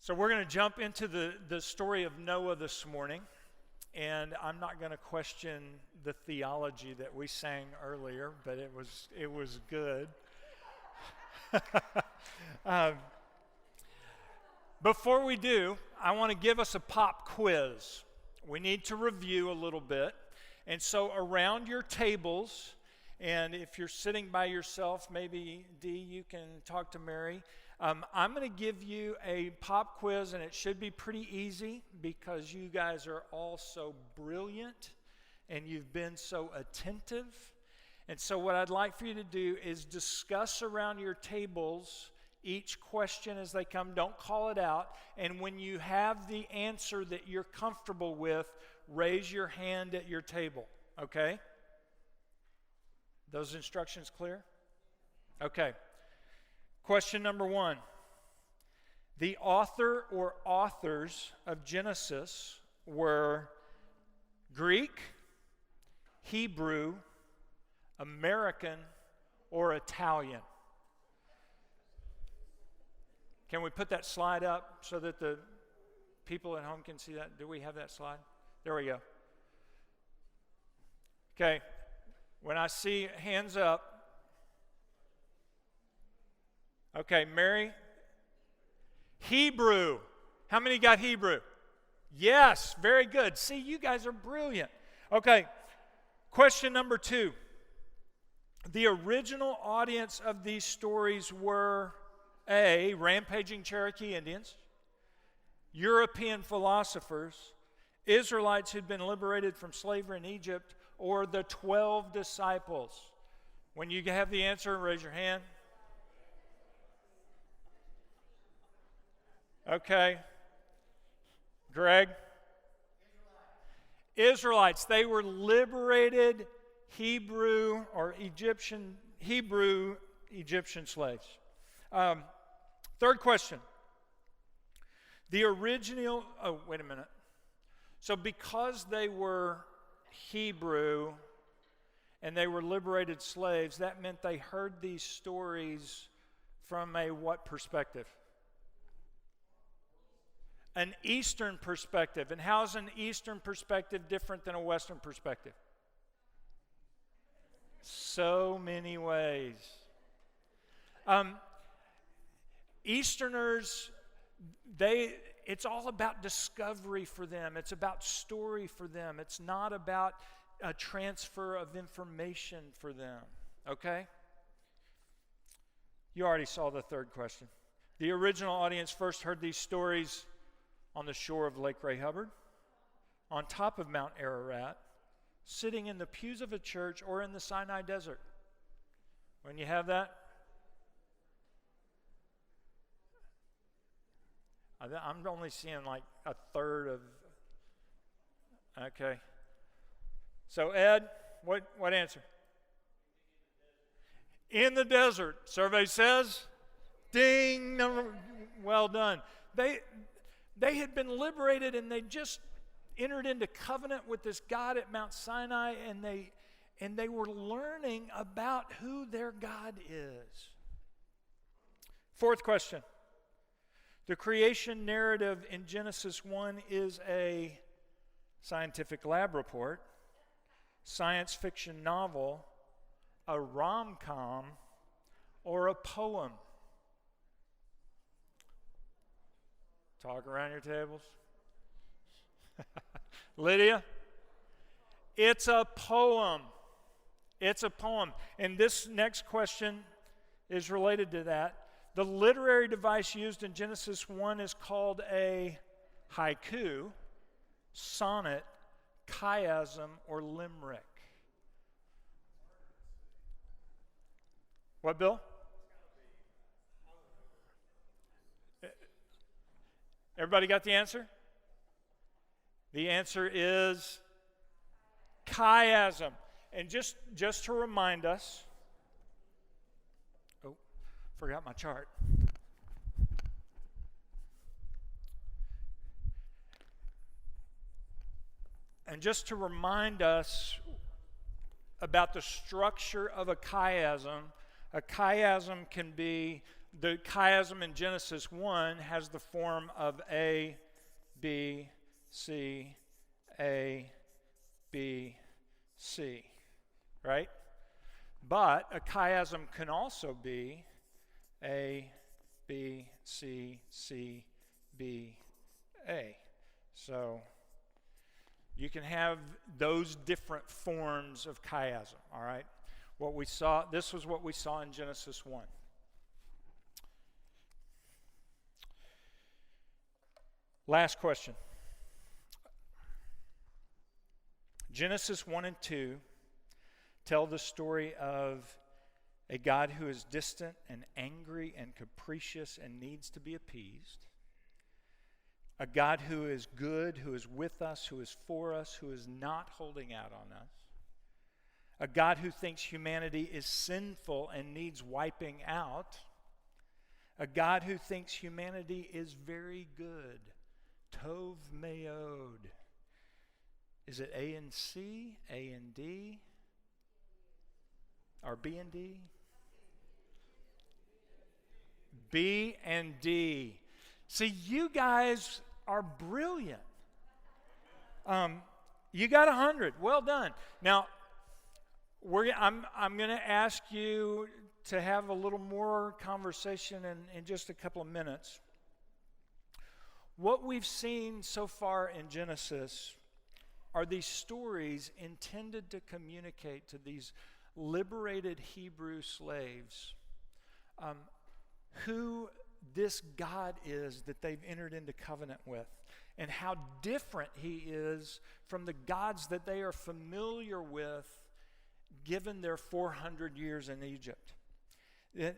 So we're going to jump into the story of Noah this morning, and I'm not going to question the theology that we sang earlier, but it was good. Before we do, I want to give us a pop quiz. We need to review a little bit, and so around your tables, and if you're sitting by yourself, maybe Dee, you can talk to Mary. I'm going to give you a pop quiz, and it should be pretty easy because you guys are all so brilliant and you've been so attentive. And so what I'd like for you to do is discuss around your tables each question as they come. Don't call it out. And when you have the answer that you're comfortable with, raise your hand at your table. Okay? Those instructions clear? Okay. Question number 1. The author or authors of Genesis were Greek, Hebrew, American, or Italian. Can we put that slide up so that the people at home can see that? Do we have that slide? There we go. Okay. When I see hands up, okay, Mary, Hebrew. How many got Hebrew? Yes, very good. See, you guys are brilliant. Okay, question number 2. The original audience of these stories were A, rampaging Cherokee Indians, European philosophers, Israelites who'd been liberated from slavery in Egypt, or the 12 disciples. When you have the answer, raise your hand. Okay. Greg? Israelites. They were liberated Hebrew Egyptian slaves. Third question. The original, wait a minute. So because they were Hebrew and they were liberated slaves, that meant they heard these stories from a what perspective? An Eastern perspective. And how is an Eastern perspective different than a Western perspective? So many ways. Easterners, it's all about discovery for them. It's about story for them. It's not about a transfer of information for them. Okay? You already saw the third question. The original audience first heard these stories on the shore of Lake Ray Hubbard, on top of Mount Ararat, sitting in the pews of a church, or in the Sinai Desert. When you have that, I'm only seeing like a third of. Okay. So Ed, what answer? In the desert. Survey says, ding. Well done. They had been liberated, and they just entered into covenant with this God at Mount Sinai, and they were learning about who their God is. Fourth question. The creation narrative in Genesis 1 is a scientific lab report, science fiction novel, a rom-com, or a poem. Talk around your tables. Lydia? It's a poem. It's a poem. And this next question is related to that. The literary device used in Genesis 1 is called a haiku, sonnet, chiasm, or limerick. What, Bill? Everybody got the answer? The answer is chiasm. And just to remind us, forgot my chart. And just to remind us about the structure of a chiasm can be the chiasm in Genesis 1 has the form of A, B, C, A, B, C, right? But a chiasm can also be A, B, C, C, B, A. So you can have those different forms of chiasm, all right? This was what we saw in Genesis 1. Last question. Genesis 1 and 2 tell the story of a God who is distant and angry and capricious and needs to be appeased. A God who is good, who is with us, who is for us, who is not holding out on us. A God who thinks humanity is sinful and needs wiping out. A God who thinks humanity is very good. Tov meod. Is it A and C, A and D, or B and D? B and D. See, you guys are brilliant. You got 100. Well done. Now, I'm going to ask you to have a little more conversation in just a couple of minutes. What we've seen so far in Genesis are these stories intended to communicate to these liberated Hebrew slaves who this God is that they've entered into covenant with, and how different he is from the gods that they are familiar with given their 400 years in Egypt. That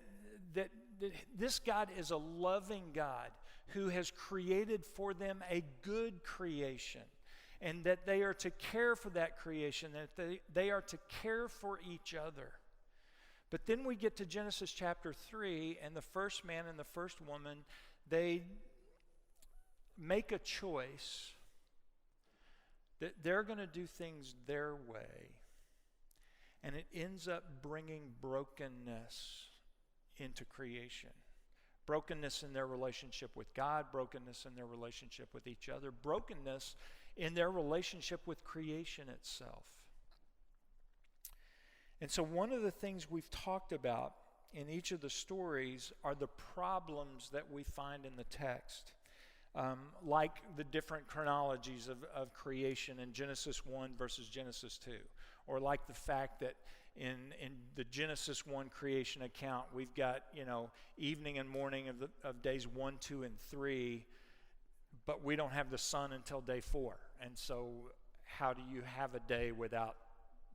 this God is a loving God who has created for them a good creation, and that they are to care for that creation, that they are to care for each other. But then we get to Genesis chapter 3, and the first man and the first woman, they make a choice that they're going to do things their way. And it ends up bringing brokenness into creation. Brokenness in their relationship with God, brokenness in their relationship with each other, brokenness in their relationship with creation itself. And so one of the things we've talked about in each of the stories are the problems that we find in the text. Like the different chronologies of creation in Genesis 1 versus Genesis 2. Or like the fact that in the Genesis 1 creation account, we've got, evening and morning of days 1, 2, and 3, but we don't have the sun until day 4. And so how do you have a day without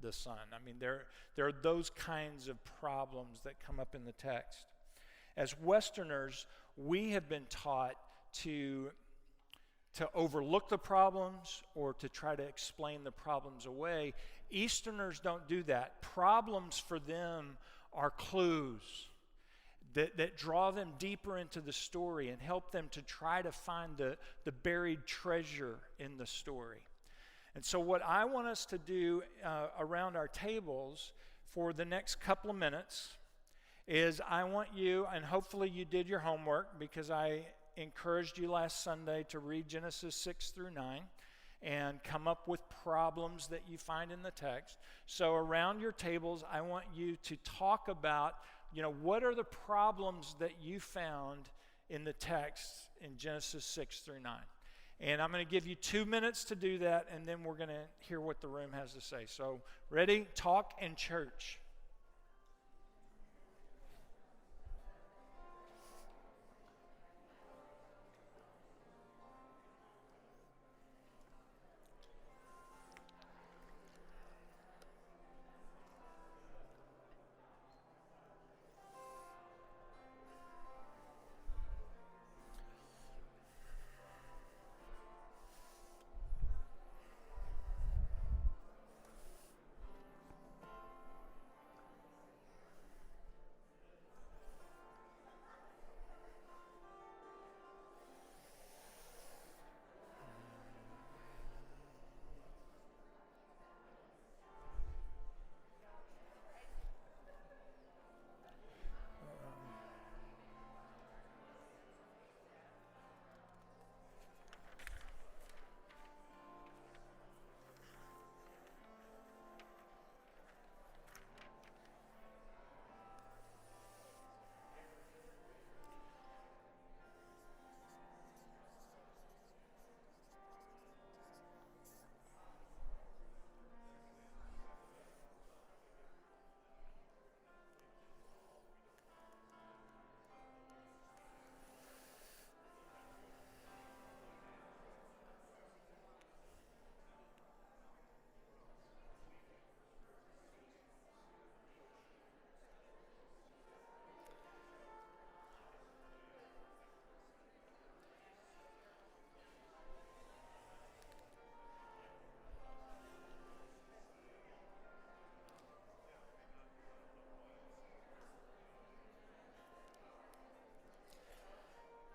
the sun? I mean, there are those kinds of problems that come up in the text. As Westerners, we have been taught to overlook the problems or to try to explain the problems away. Easterners don't do that. Problems for them are clues that draw them deeper into the story and help them to try to find the buried treasure in the story. And so what I want us to do around our tables for the next couple of minutes is I want you, and hopefully you did your homework, because I encouraged you last Sunday to read Genesis 6 through 9 and come up with problems that you find in the text. So around your tables, I want you to talk about, what are the problems that you found in the text in Genesis 6 through 9. And I'm going to give you 2 minutes to do that, and then we're going to hear what the room has to say. So, ready? Talk in church.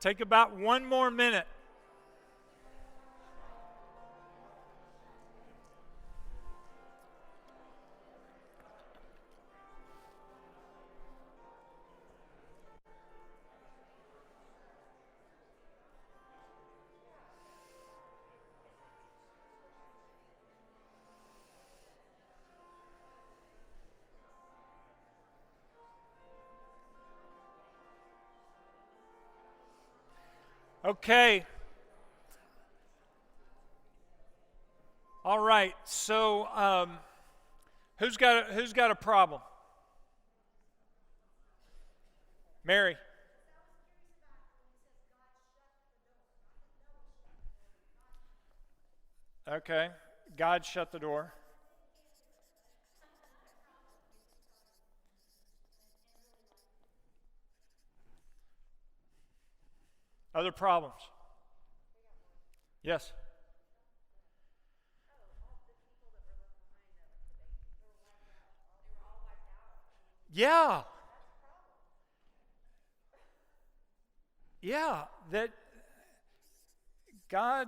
Take about one more minute. Okay. All right. So, who's got a problem? Mary. Okay. God shut the door. Other problems? Yes. Yeah. Yeah. That God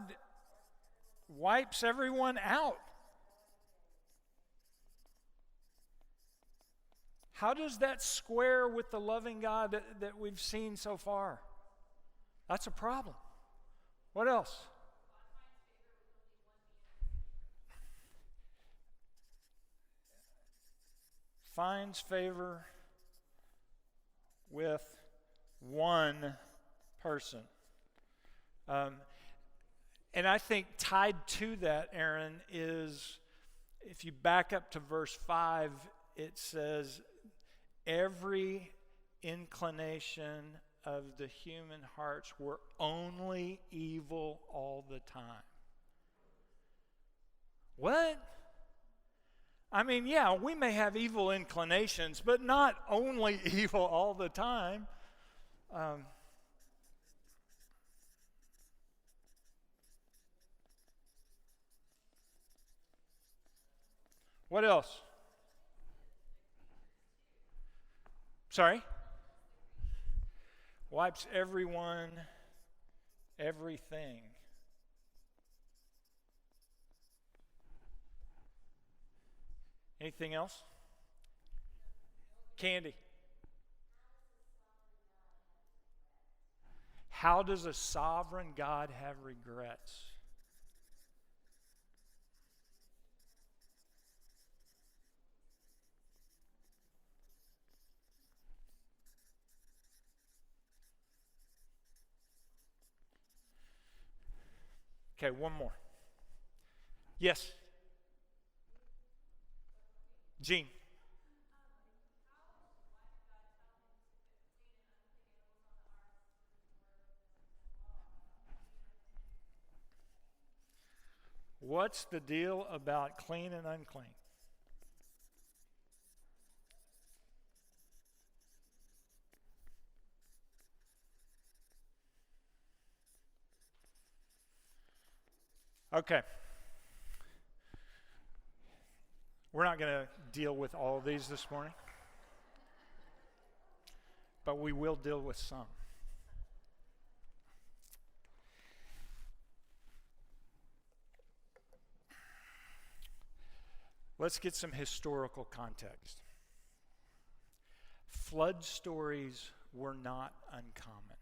wipes everyone out. How does that square with the loving God that we've seen so far? That's a problem. What else? Finds favor with one person. And I think tied to that, Aaron, is if you back up to verse 5, it says, every inclination of the human hearts were only evil all the time. What? I mean, yeah, we may have evil inclinations, but not only evil all the time. What else? Sorry? Wipes everyone, everything. Anything else? Candy. How does a sovereign God have regrets? Okay, one more. Yes. Gene. What's the deal about clean and unclean? Okay. We're not going to deal with all of these this morning, but we will deal with some. Let's get some historical context. Flood stories were not uncommon.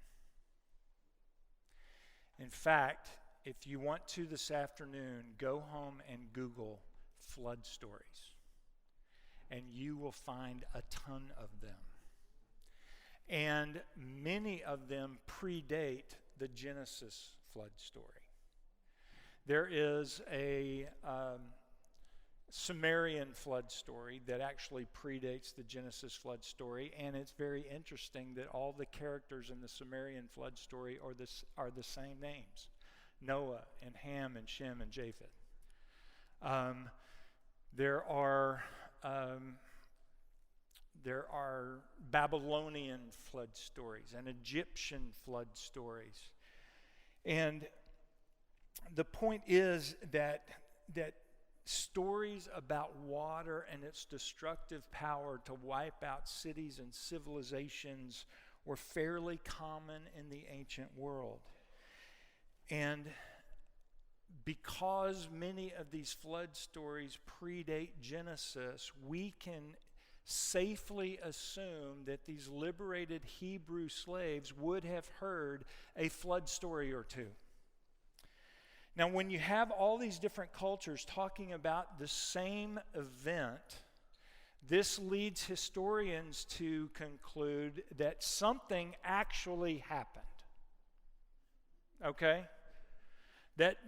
In fact, if you want to this afternoon, go home and Google flood stories, and you will find a ton of them. And many of them predate the Genesis flood story. There is a Sumerian flood story that actually predates the Genesis flood story, and it's very interesting that all the characters in the Sumerian flood story are the same names: Noah and Ham and Shem and Japheth. There are Babylonian flood stories and Egyptian flood stories, and the point is that stories about water and its destructive power to wipe out cities and civilizations were fairly common in the ancient world. And because many of these flood stories predate Genesis, we can safely assume that these liberated Hebrew slaves would have heard a flood story or two. Now, when you have all these different cultures talking about the same event, this leads historians to conclude that something actually happened. Okay? That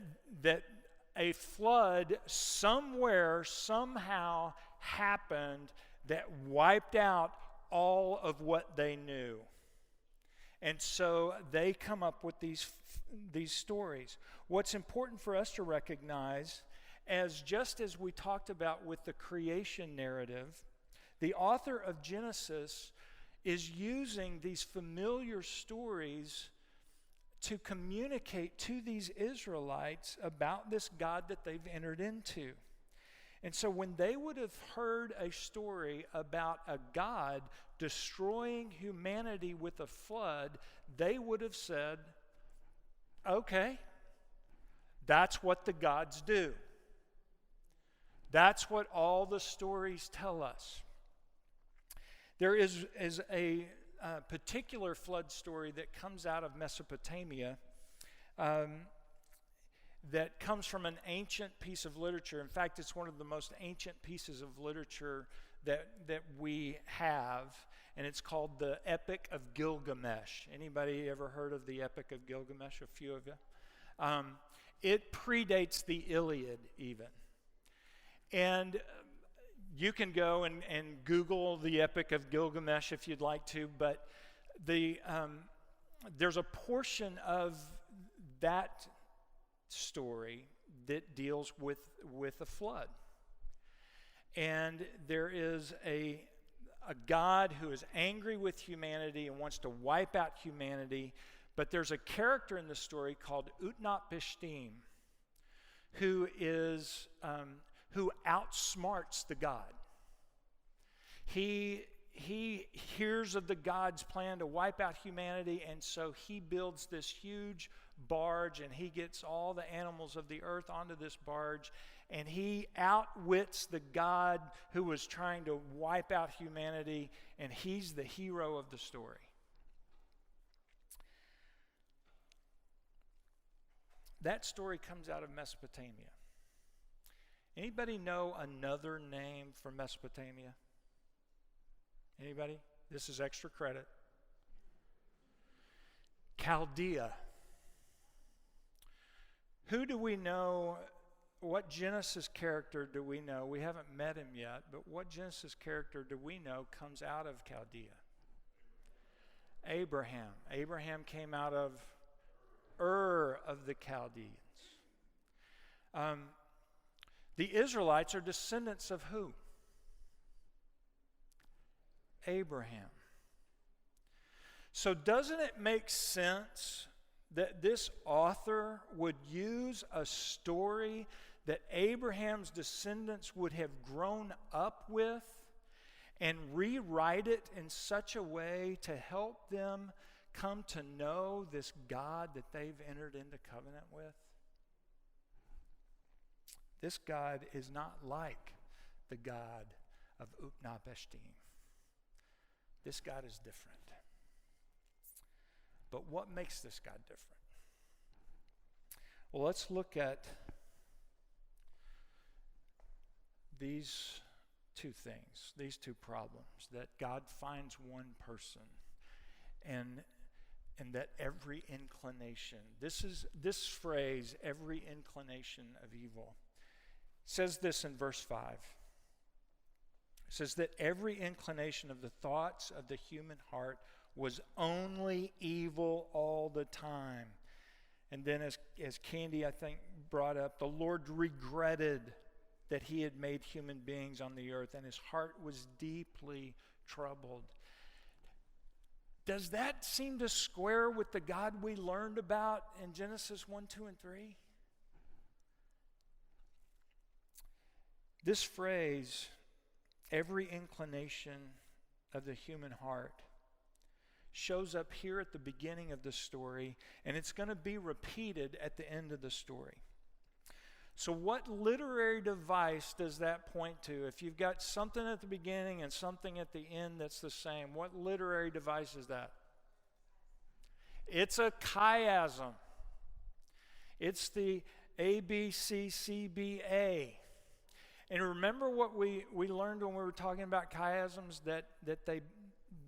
a flood somewhere, somehow happened that wiped out all of what they knew. And so they come up with these stories. What's important for us to recognize, just as we talked about with the creation narrative, the author of Genesis is using these familiar stories to communicate to these Israelites about this God that they've entered into. And so when they would have heard a story about a God destroying humanity with a flood, they would have said, okay, that's what the gods do. That's what all the stories tell us. There is a particular flood story that comes out of Mesopotamia that comes from an ancient piece of literature. In fact, it's one of the most ancient pieces of literature that we have, and it's called the Epic of Gilgamesh. Anybody ever heard of the Epic of Gilgamesh? A few of you. It predates the Iliad even. And you can go and Google the Epic of Gilgamesh if you'd like to, but there's a portion of that story that deals with a flood. And there is a God who is angry with humanity and wants to wipe out humanity, but there's a character in the story called Utnapishtim who outsmarts the God. He hears of the God's plan to wipe out humanity, and so he builds this huge barge, and he gets all the animals of the earth onto this barge, and he outwits the God who was trying to wipe out humanity, and he's the hero of the story. That story comes out of Mesopotamia. Anybody know another name for Mesopotamia? Anybody? This is extra credit. Chaldea. Who do we know? What Genesis character do we know? We haven't met him yet, but what Genesis character do we know comes out of Chaldea? Abraham. Abraham came out of Ur of the Chaldeans. The Israelites are descendants of who? Abraham. So doesn't it make sense that this author would use a story that Abraham's descendants would have grown up with and rewrite it in such a way to help them come to know this God that they've entered into covenant with? This God is not like the God of Utnapishtim. This God is different. But what makes this God different? Well, let's look at these two things, these two problems, that God finds one person and that every inclination, this phrase, every inclination of evil, says this in verse 5. It says that every inclination of the thoughts of the human heart was only evil all the time. And then as Candy, I think, brought up, the Lord regretted that he had made human beings on the earth, and his heart was deeply troubled. Does that seem to square with the God we learned about in Genesis 1, 2, and 3? This phrase, every inclination of the human heart, shows up here at the beginning of the story, and it's going to be repeated at the end of the story. So what literary device does that point to? If you've got something at the beginning and something at the end that's the same, what literary device is that? It's a chiasm. It's the ABCCBA. And remember what we learned when we were talking about chiasms, that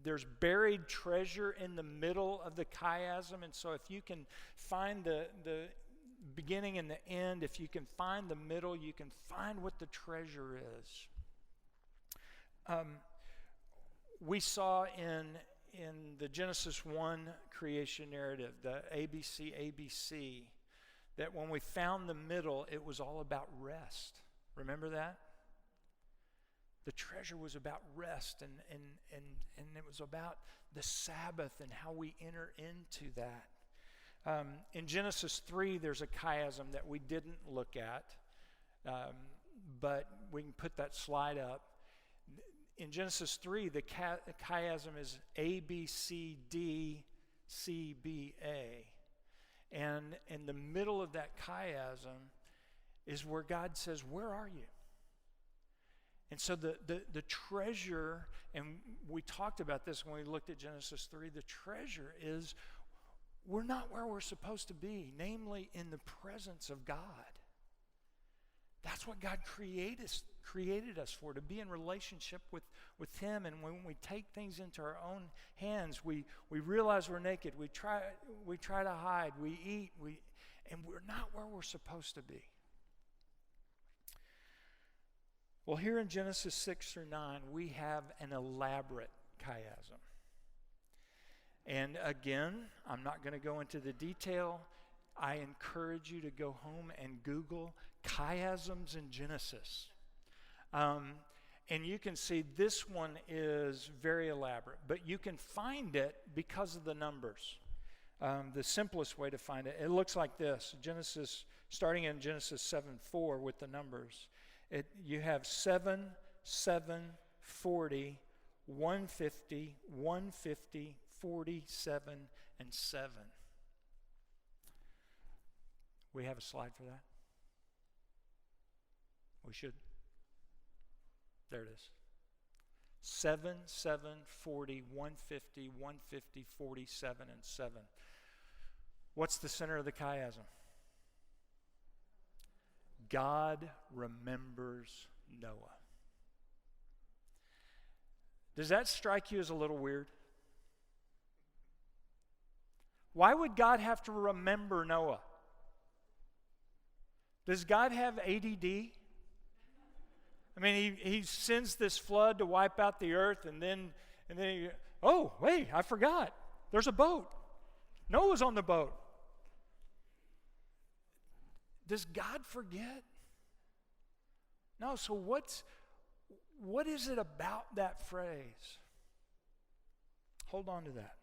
there's buried treasure in the middle of the chiasm. And so if you can find the beginning and the end, if you can find the middle, you can find what the treasure is. We saw in the Genesis 1 creation narrative, the ABC, that when we found the middle, it was all about rest. Remember that? The treasure was about rest, and it was about the Sabbath and how we enter into that. In Genesis 3, there's a chiasm that we didn't look at, but we can put that slide up. In Genesis 3, the chiasm is ABCDCBA. And in the middle of that chiasm is where God says, where are you? And so the treasure, and we talked about this when we looked at Genesis 3, the treasure is we're not where we're supposed to be, namely in the presence of God. That's what God created us for, to be in relationship with Him. And when we take things into our own hands, we realize we're naked. We try to hide. We eat. And we're not where we're supposed to be. Well, here in Genesis 6 through 9, we have an elaborate chiasm. And again, I'm not going to go into the detail. I encourage you to go home and Google chiasms in Genesis. And you can see this one is very elaborate, but you can find it because of the numbers. The simplest way to find it, it looks like this. Genesis, starting in Genesis 7:4 with the numbers. You have 7, 7, 40, 150, 150, 47, and 7. We have a slide for that? We should. There it is. 7, 7, 40, 150, 150, 47, and 7. What's the center of the chiasm? God remembers Noah. Does that strike you as a little weird? Why would God have to remember Noah? Does God have ADD? I mean, he sends this flood to wipe out the earth, and then oh, wait, I forgot. There's a boat. Noah's on the boat. Does God forget? No, so what is it about that phrase? Hold on to that.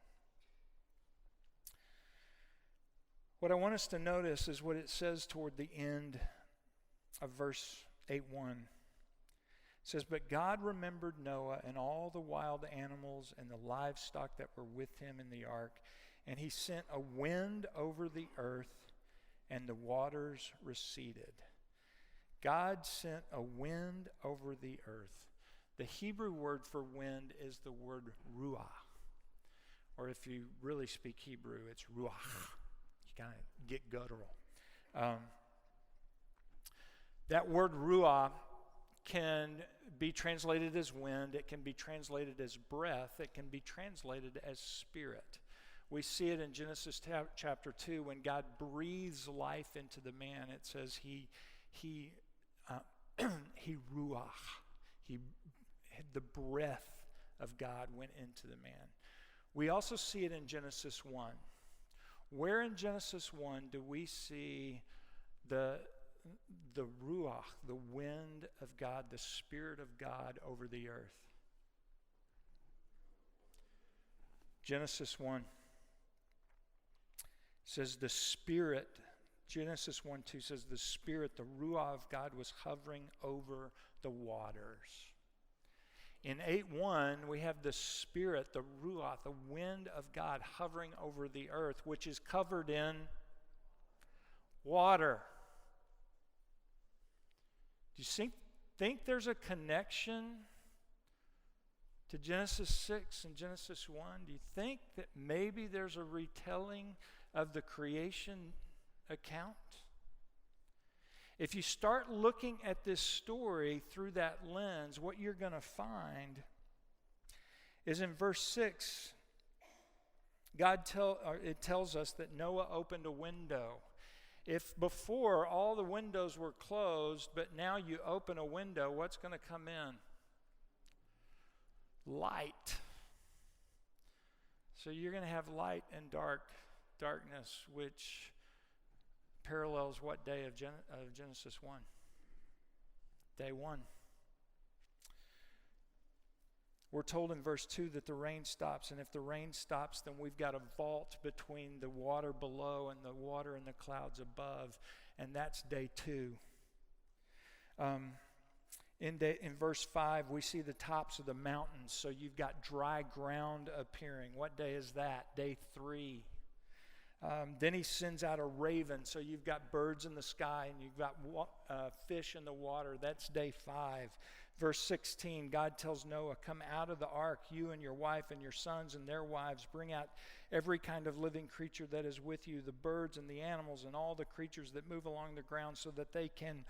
What I want us to notice is what it says toward the end of verse 8:1. It says, "But God remembered Noah and all the wild animals and the livestock that were with him in the ark, and he sent a wind over the earth, and the waters receded." God sent a wind over the earth. The Hebrew word for wind is the word ruah. Or if you really speak Hebrew, it's ruach. You kind of get guttural. That word ruah can be translated as wind. It can be translated as breath. It can be translated as spirit. We see it in Genesis chapter 2 when God breathes life into the man. It says he ruach. The breath of God went into the man. We also see it in Genesis 1. Where in Genesis 1 do we see the ruach, the wind of God, the Spirit of God over the earth? Genesis 1 says the Spirit, Genesis 1:2 says the Spirit, the ruach of God was hovering over the waters. In 8:1, we have the Spirit, the Ruach, the wind of God hovering over the earth, which is covered in water. Do you think there's a connection to Genesis 6 and Genesis 1? Do you think that maybe there's a retelling of the creation account? If you start looking at this story through that lens, what you're going to find is in verse 6, it tells us that Noah opened a window. If before all the windows were closed, but now you open a window, what's going to come in? Light. So you're going to have light and darkness, which parallels what day of Genesis 1? Day 1. We're told in verse 2 that the rain stops, and if the rain stops, then we've got a vault between the water below and the water in the clouds above, and that's day 2. In verse 5, we see the tops of the mountains, so you've got dry ground appearing. What day is that? Day 3. Then he sends out a raven, so you've got birds in the sky, and you've got fish in the water. That's day 5. Verse 16, God tells Noah, come out of the ark, you and your wife and your sons and their wives. Bring out every kind of living creature that is with you, the birds and the animals and all the creatures that move along the ground, so that they can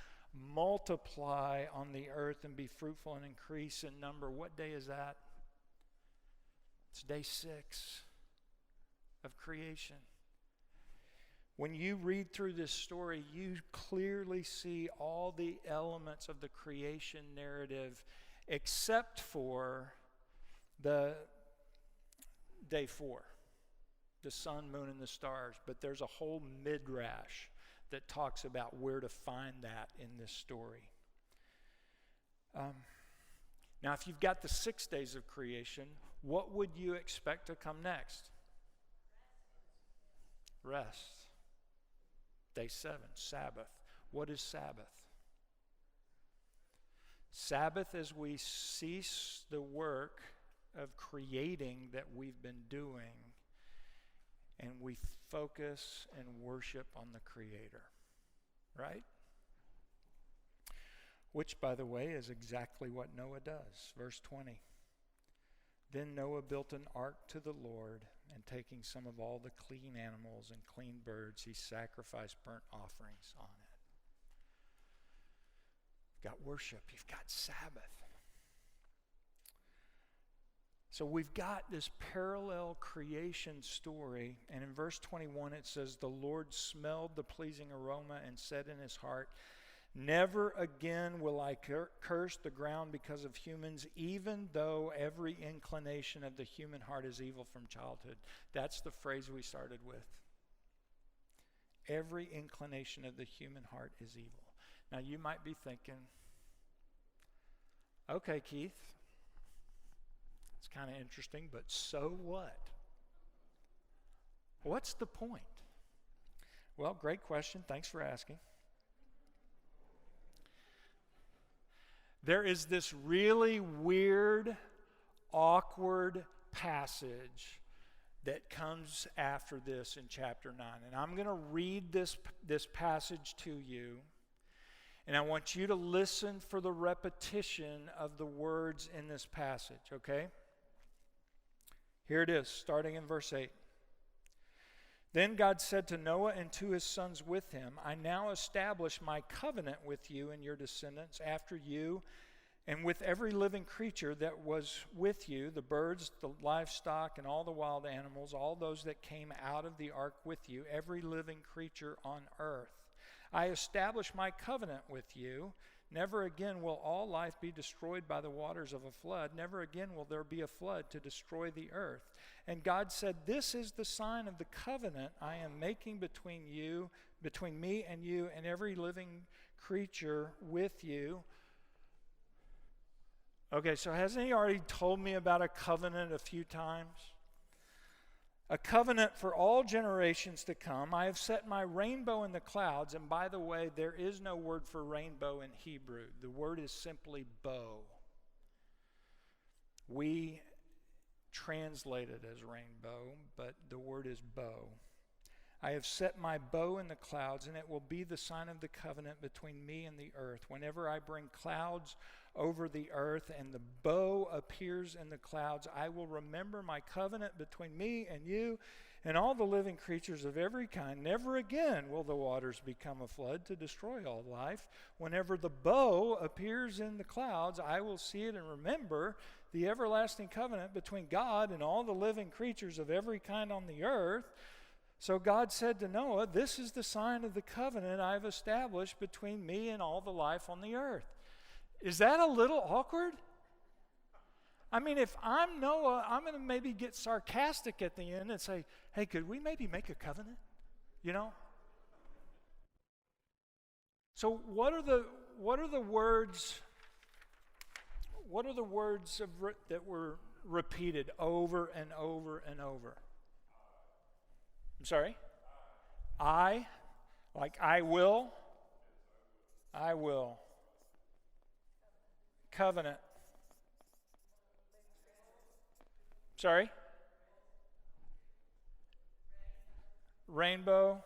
multiply on the earth and be fruitful and increase in number. What day is that? It's day 6 of creation. When you read through this story, you clearly see all the elements of the creation narrative except for the day 4, the sun, moon, and the stars. But there's a whole midrash that talks about where to find that in this story. Now, if you've got the 6 days of creation, what would you expect to come next? Rest. Day 7, Sabbath. What is Sabbath? Sabbath is we cease the work of creating that we've been doing, and we focus and worship on the Creator. Right? Which, by the way, is exactly what Noah does. Verse 20. Then Noah built an ark to the Lord, and taking some of all the clean animals and clean birds, he sacrificed burnt offerings on it. You've got worship. You've got Sabbath. So we've got this parallel creation story, and in verse 21 it says, the Lord smelled the pleasing aroma and said in his heart, never again will I curse the ground because of humans, even though every inclination of the human heart is evil from childhood. That's the phrase we started with. Every inclination of the human heart is evil. Now you might be thinking, okay, Keith, it's kind of interesting, but so what? What's the point? Well, great question. Thanks for asking. There is this really weird, awkward passage that comes after this in chapter 9. And I'm going to read this passage to you. And I want you to listen for the repetition of the words in this passage, okay? Here it is, starting in verse 8. Then God said to Noah and to his sons with him, I now establish my covenant with you and your descendants after you, and with every living creature that was with you, the birds, the livestock, and all the wild animals, all those that came out of the ark with you, every living creature on earth. I establish my covenant with you. Never again will all life be destroyed by the waters of a flood. Never again will there be a flood to destroy the earth. And God said, this is the sign of the covenant I am making between me and you and every living creature with you. Okay, so hasn't he already told me about a covenant a few times? A covenant for all generations to come. I have set my rainbow in the clouds. And by the way, there is no word for rainbow in Hebrew. The word is simply bow. We translate it as rainbow, but the word is bow. I have set my bow in the clouds, and it will be the sign of the covenant between me and the earth. Whenever I bring clouds over the earth and the bow appears in the clouds, I will remember my covenant between me and you and all the living creatures of every kind. Never again will the waters become a flood to destroy all life. Whenever the bow appears in the clouds, I will see it and remember the everlasting covenant between God and all the living creatures of every kind on the earth. So God said to Noah, this is the sign of the covenant I've established between me and all the life on the earth. Is that a little awkward? I mean, if I'm Noah, I'm going to maybe get sarcastic at the end and say, hey, could we maybe make a covenant? You know? So what are the words? What are the words that were repeated over and over and over? I'm sorry? I, like I will. I will. Covenant. Sorry? Rainbow.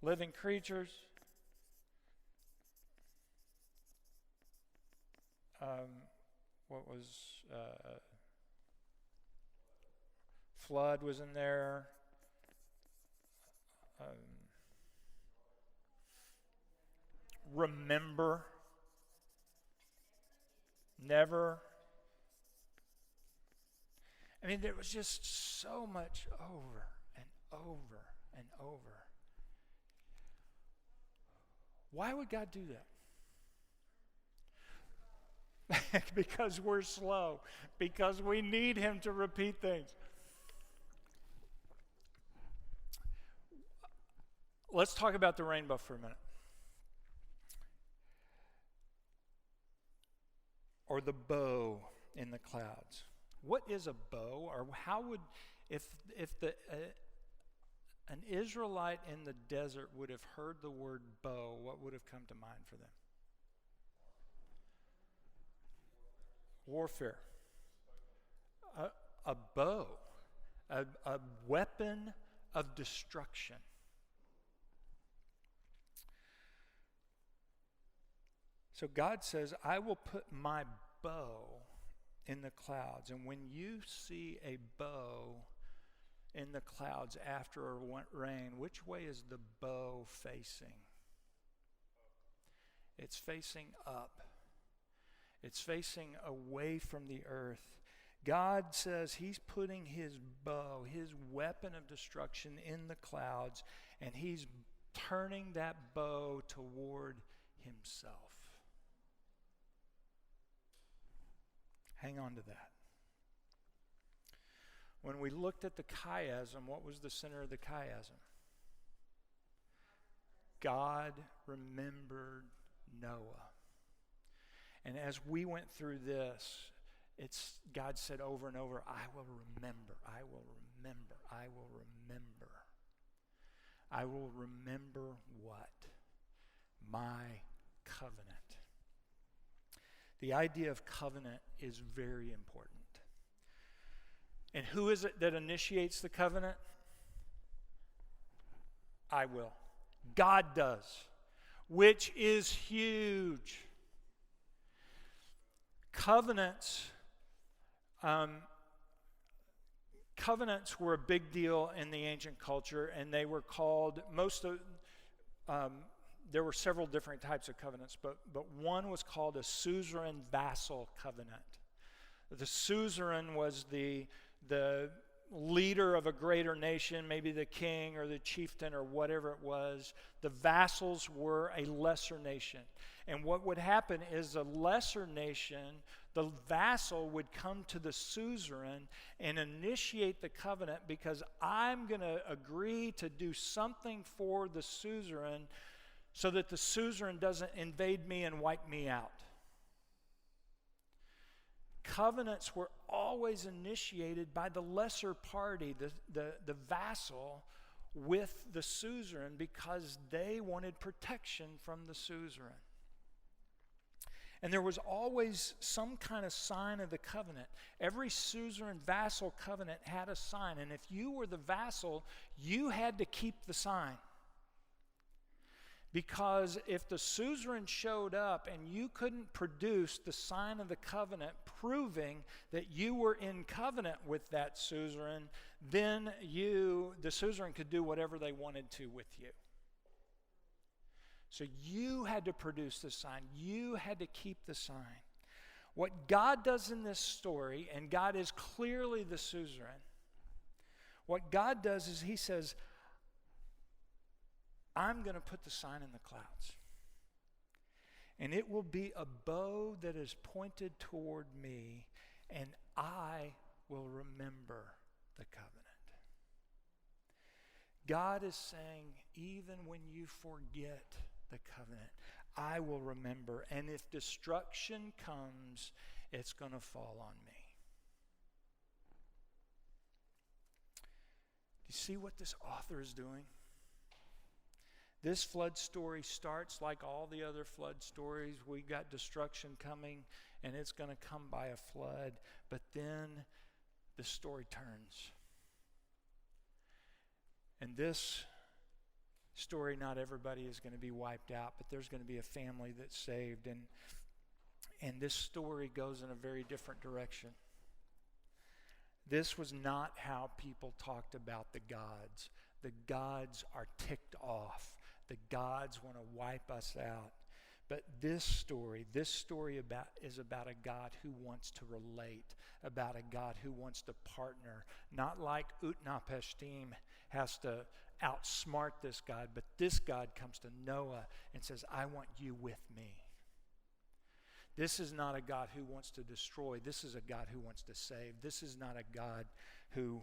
Living creatures. What was flood was in there. Remember. Never. I mean, there was just so much over and over and over. Why would God do that? Because we're slow. Because we need him to repeat things. Let's talk about the rainbow for a minute. Or the bow in the clouds. What is a bow? Or how would, if an Israelite in the desert would have heard the word bow, what would have come to mind for them? Warfare. A bow. A weapon of destruction. So God says, I will put my bow in the clouds. And when you see a bow in the clouds after a rain, which way is the bow facing? It's facing up. It's facing away from the earth. God says he's putting his bow, his weapon of destruction in the clouds, and he's turning that bow toward himself. Hang on to that. When we looked at the chiasm, what was the center of the chiasm? God remembered Noah. And as we went through this, God said over and over, I will remember, I will remember, I will remember. I will remember what? My covenant. The idea of covenant is very important. And who is it that initiates the covenant? I will. God does, which is huge. Covenants were a big deal in the ancient culture, and they were called, there were several different types of covenants, but one was called a suzerain vassal covenant. The suzerain was the leader of a greater nation, maybe the king or the chieftain or whatever it was. The vassals were a lesser nation. And what would happen is a lesser nation, the vassal would come to the suzerain and initiate the covenant because I'm going to agree to do something for the suzerain so that the suzerain doesn't invade me and wipe me out. Covenants were always initiated by the lesser party. The vassal with the suzerain because they wanted protection from the suzerain. And there was always some kind of sign of the covenant. Every suzerain vassal covenant had a sign, and if you were the vassal, you had to keep the sign. Because if the suzerain showed up and you couldn't produce the sign of the covenant proving that you were in covenant with that suzerain, then the suzerain could do whatever they wanted to with you. So you had to produce the sign. You had to keep the sign. What God does in this story, and God is clearly the suzerain, what God does is he says, I'm going to put the sign in the clouds. And it will be a bow that is pointed toward me, and I will remember the covenant. God is saying, even when you forget the covenant, I will remember. And if destruction comes, it's going to fall on me. Do you see what this author is doing? This flood story starts like all the other flood stories. We got destruction coming, and it's going to come by a flood. But then the story turns. And this story, not everybody is going to be wiped out, but there's going to be a family that's saved. And this story goes in a very different direction. This was not how people talked about the gods. The gods are ticked off. The gods want to wipe us out. But this story is about a God who wants to relate, about a God who wants to partner. Not like Utnapishtim has to outsmart this God, but this God comes to Noah and says, I want you with me. This is not a God who wants to destroy. This is a God who wants to save. This is not a God who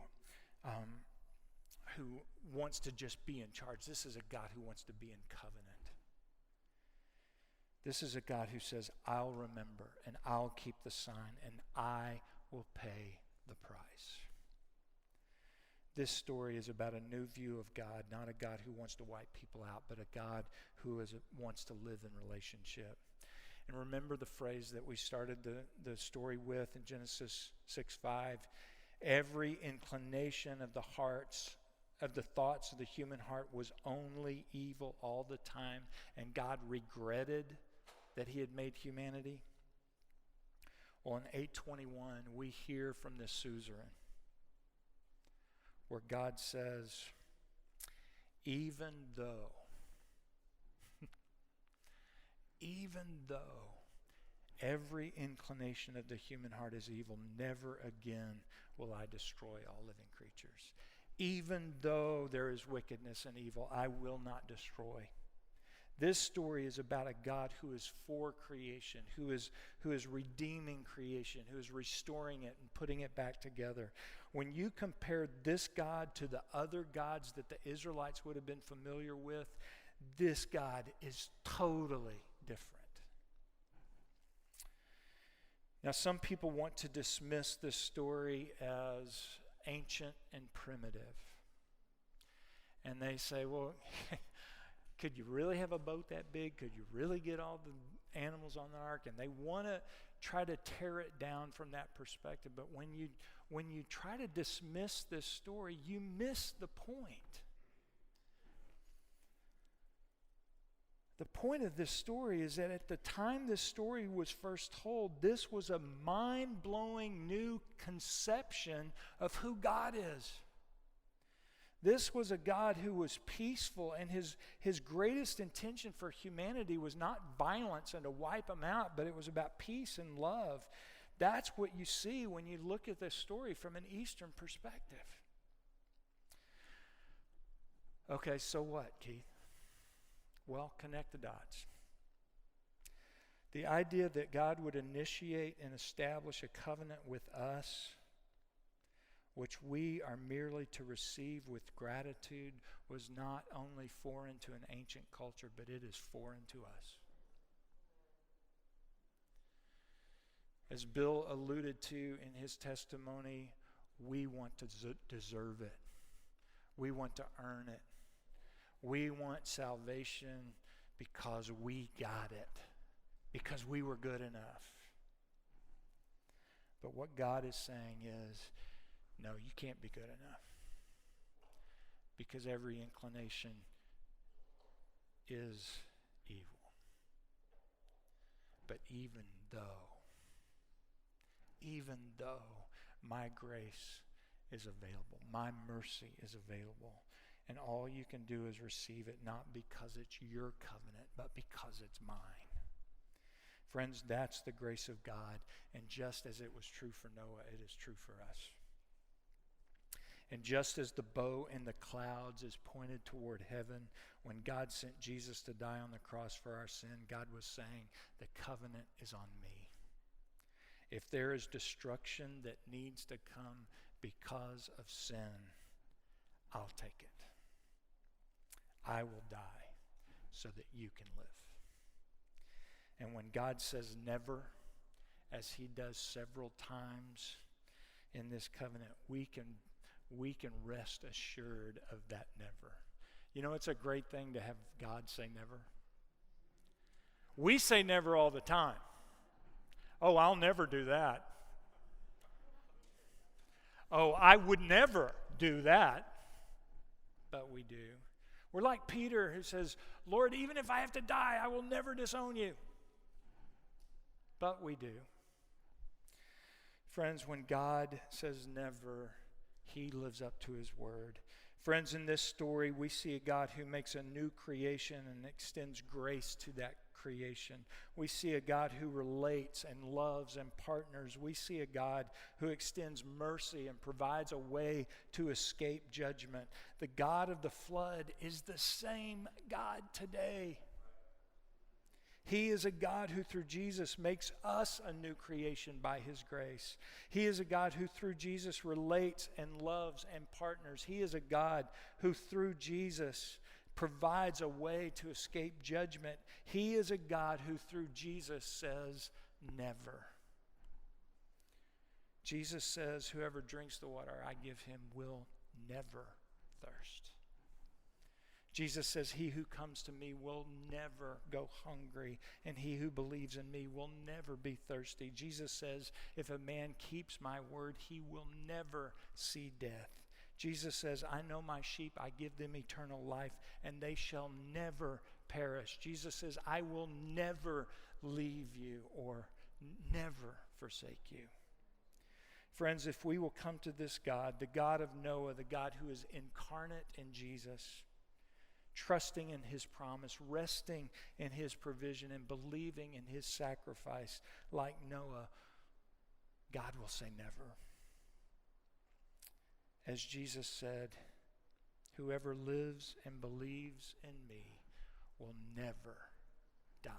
wants to just be in charge. This is a God who wants to be in covenant. This is a God who says, I'll remember and I'll keep the sign and I will pay the price. This story is about a new view of God, not a God who wants to wipe people out, but a God who wants to live in relationship. And remember the phrase that we started the story with in Genesis 6:5. Every inclination of the thoughts of the human heart was only evil all the time, and God regretted that he had made humanity. Well, in 8:21, we hear from the suzerain where God says, even though every inclination of the human heart is evil, never again will I destroy all living creatures. Even though there is wickedness and evil, I will not destroy. This story is about a God who is for creation, who is redeeming creation, who is restoring it and putting it back together. When you compare this God to the other gods that the Israelites would have been familiar with, this God is totally different. Now, some people want to dismiss this story as ancient and primitive. And they say, well, could you really have a boat that big? Could you really get all the animals on the ark? And they want to try to tear it down from that perspective. But when you try to dismiss this story, you miss the point. The point of this story is that at the time this story was first told, this was a mind-blowing new conception of who God is. This was a God who was peaceful, and his greatest intention for humanity was not violence and to wipe them out, but it was about peace and love. That's what you see when you look at this story from an Eastern perspective. Okay, so what, Keith? Well, connect the dots. The idea that God would initiate and establish a covenant with us, which we are merely to receive with gratitude, was not only foreign to an ancient culture, but it is foreign to us. As Bill alluded to in his testimony, we want to deserve it. We want to earn it. We want salvation because we got it, because we were good enough. But what God is saying is, no, you can't be good enough, because every inclination is evil. But even though my grace is available, my mercy is available, and all you can do is receive it, not because it's your covenant, but because it's mine. Friends, that's the grace of God, and just as it was true for Noah, it is true for us. And just as the bow in the clouds is pointed toward heaven, when God sent Jesus to die on the cross for our sin, God was saying, the covenant is on me. If there is destruction that needs to come because of sin, I'll take it. I will die so that you can live. And when God says never, as he does several times in this covenant, we can rest assured of that never. You know, it's a great thing to have God say never. We say never all the time. Oh, I'll never do that. Oh, I would never do that. But we do. We're like Peter, who says, Lord, even if I have to die, I will never disown you. But we do. Friends, when God says never, he lives up to his word. Friends, in this story, we see a God who makes a new creation and extends grace to that creation. We see a God who relates and loves and partners. We see a God who extends mercy and provides a way to escape judgment. The God of the flood is the same God today. He is a God who through Jesus makes us a new creation by his grace. He is a God who through Jesus relates and loves and partners. He is a God who through Jesus provides a way to escape judgment. He is a God who through Jesus says never. Jesus says, whoever drinks the water I give him will never thirst. Jesus says, he who comes to me will never go hungry, and he who believes in me will never be thirsty. Jesus says, if a man keeps my word, he will never see death. Jesus says, I know my sheep, I give them eternal life, and they shall never perish. Jesus says, I will never leave you or never forsake you. Friends, if we will come to this God, the God of Noah, the God who is incarnate in Jesus, trusting in his promise, resting in his provision, and believing in his sacrifice like Noah, God will say never. As Jesus said, whoever lives and believes in me will never die.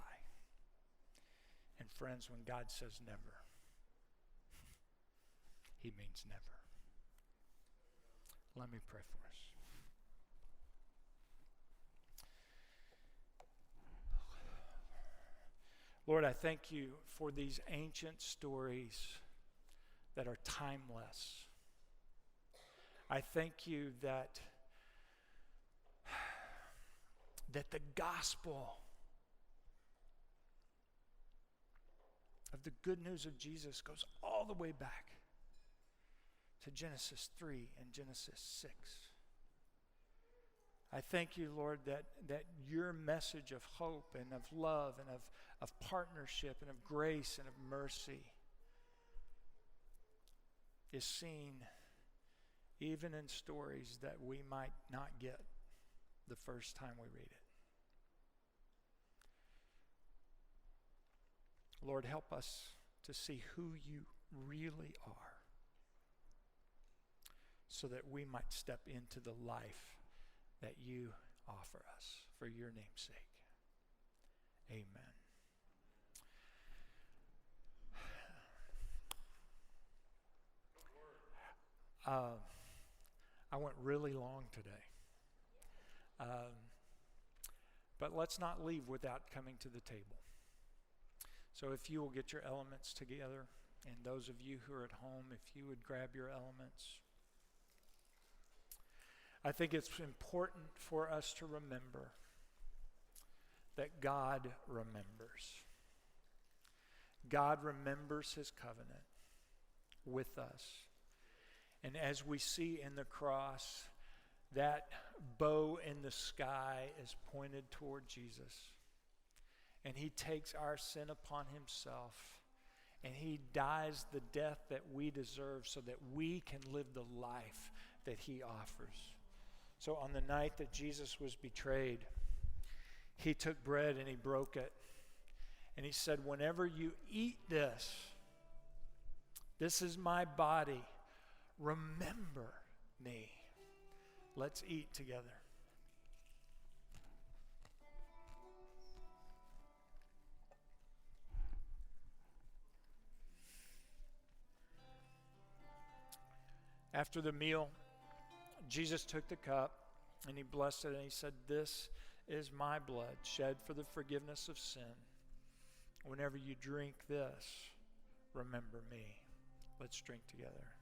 And friends, when God says never, he means never. Let me pray for us. Lord, I thank you for these ancient stories that are timeless. I thank you that the gospel of the good news of Jesus goes all the way back to Genesis 3 and Genesis 6. I thank you, Lord, that your message of hope and of love and of partnership and of grace and of mercy is seen even in stories that we might not get the first time we read it. Lord, help us to see who you really are so that we might step into the life that you offer us for your name's sake. Amen. I went really long today. But let's not leave without coming to the table. So if you will get your elements together, and those of you who are at home, if you would grab your elements. I think it's important for us to remember that God remembers. God remembers his covenant with us. And as we see in the cross, that bow in the sky is pointed toward Jesus. And he takes our sin upon himself. And he dies the death that we deserve so that we can live the life that he offers. So on the night that Jesus was betrayed, he took bread and he broke it. And he said, whenever you eat this, this is my body. Remember me. Let's eat together. After the meal, Jesus took the cup and he blessed it and he said, this is my blood shed for the forgiveness of sin. Whenever you drink this, remember me. Let's drink together.